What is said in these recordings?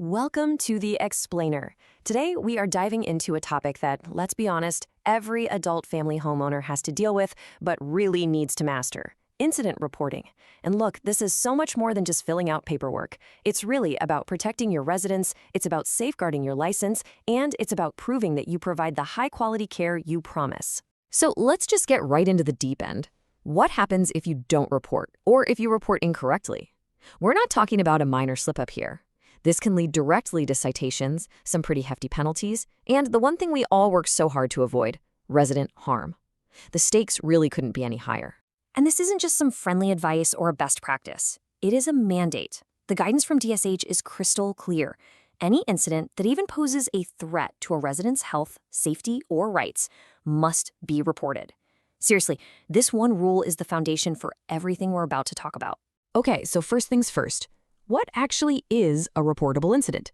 Welcome to The Explainer. Today, we are diving into a topic that, let's be honest, every adult family homeowner has to deal with, but really needs to master: incident reporting. And look, this is so much more than just filling out paperwork. It's really about protecting your residents, it's about safeguarding your license, and it's about proving that you provide the high-quality care you promise. So let's just get right into the deep end. What happens if you don't report, or if you report incorrectly? We're not talking about a minor slip-up here. This can lead directly to citations, some pretty hefty penalties, and the one thing we all work so hard to avoid: resident harm. The stakes really couldn't be any higher. And this isn't just some friendly advice or a best practice. It is a mandate. The guidance from DSH is crystal clear. Any incident that even poses a threat to a resident's health, safety, or rights must be reported. Seriously, this one rule is the foundation for everything we're about to talk about. Okay, so first things first. What actually is a reportable incident?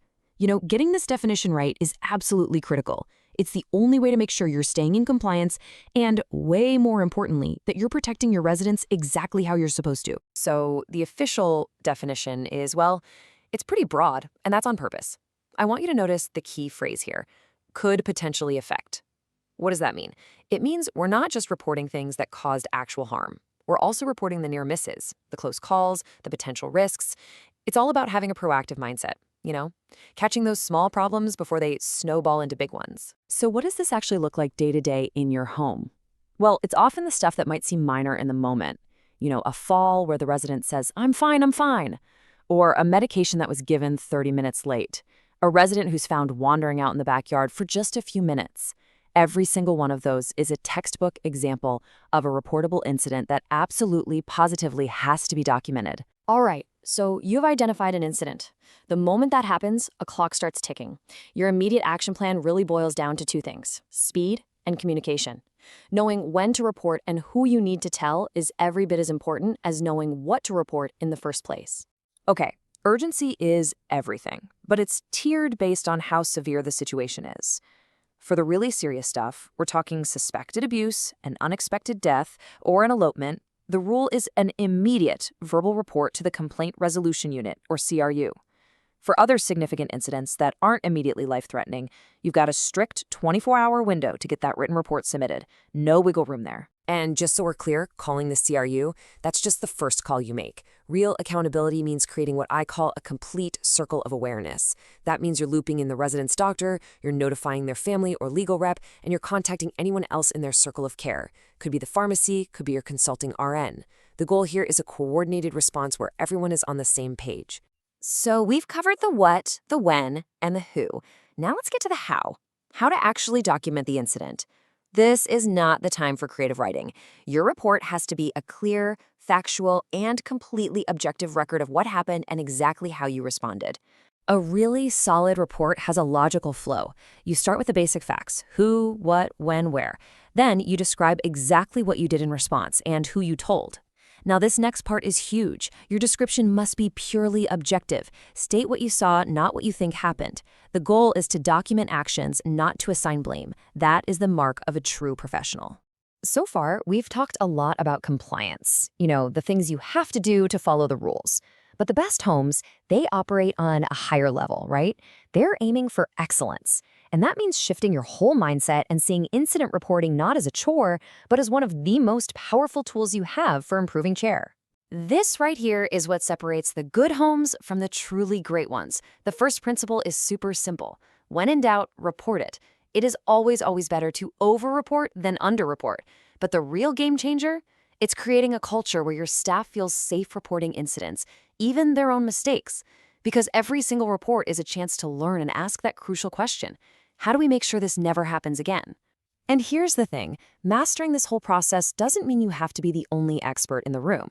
Getting this definition right is absolutely critical. It's the only way to make sure you're staying in compliance and, way more importantly, that you're protecting your residents exactly how you're supposed to. So the official definition is, well, it's pretty broad, and that's on purpose. I want you to notice the key phrase here: could potentially affect. What does that mean? It means we're not just reporting things that caused actual harm. We're also reporting the near misses, the close calls, the potential risks. It's all about having a proactive mindset, catching those small problems before they snowball into big ones. So what does this actually look like day to day in your home? Well, it's often the stuff that might seem minor in the moment. A fall where the resident says, I'm fine. Or a medication that was given 30 minutes late. A resident who's found wandering out in the backyard for just a few minutes. Every single one of those is a textbook example of a reportable incident that absolutely, positively has to be documented. All right, so you've identified an incident. The moment that happens, a clock starts ticking. Your immediate action plan really boils down to two things: speed and communication. Knowing when to report and who you need to tell is every bit as important as knowing what to report in the first place. Okay, urgency is everything, but it's tiered based on how severe the situation is. For the really serious stuff, we're talking suspected abuse, an unexpected death, or an elopement. The rule is an immediate verbal report to the Complaint Resolution Unit, or CRU. For other significant incidents that aren't immediately life-threatening, you've got a strict 24-hour window to get that written report submitted. No wiggle room there. And just so we're clear, calling the CRU, that's just the first call you make. Real accountability means creating what I call a complete circle of awareness. That means you're looping in the resident's doctor, you're notifying their family or legal rep, and you're contacting anyone else in their circle of care. Could be the pharmacy, could be your consulting RN. The goal here is a coordinated response where everyone is on the same page. So we've covered the what, the when, and the who. Now let's get to the how. How to actually document the incident. This is not the time for creative writing. Your report has to be a clear, factual, and completely objective record of what happened and exactly how you responded. A really solid report has a logical flow. You start with the basic facts: who, what, when, where. Then you describe exactly what you did in response and who you told. Now, this next part is huge. Your description must be purely objective. State what you saw, not what you think happened. The goal is to document actions, not to assign blame. That is the mark of a true professional. So far, we've talked a lot about compliance, the things you have to do to follow the rules. But the best homes, they operate on a higher level, right? They're aiming for excellence. And that means shifting your whole mindset and seeing incident reporting not as a chore, but as one of the most powerful tools you have for improving care. This right here is what separates the good homes from the truly great ones. The first principle is super simple. When in doubt, report it. It is always better to over-report than under-report. But the real game changer? It's creating a culture where your staff feels safe reporting incidents, even their own mistakes. Because every single report is a chance to learn and ask that crucial question: how do we make sure this never happens again? And here's the thing: mastering this whole process doesn't mean you have to be the only expert in the room.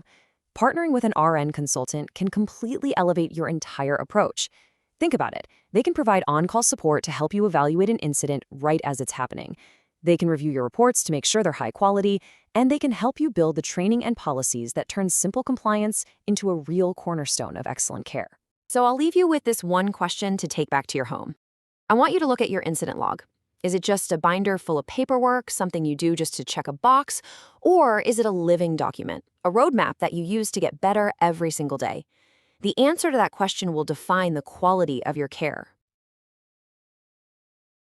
Partnering with an RN consultant can completely elevate your entire approach. Think about it. They can provide on-call support to help you evaluate an incident right as it's happening. They can review your reports to make sure they're high quality, and they can help you build the training and policies that turn simple compliance into a real cornerstone of excellent care. So I'll leave you with this one question to take back to your home. I want you to look at your incident log. Is it just a binder full of paperwork, something you do just to check a box? Or is it a living document, a roadmap that you use to get better every single day? The answer to that question will define the quality of your care.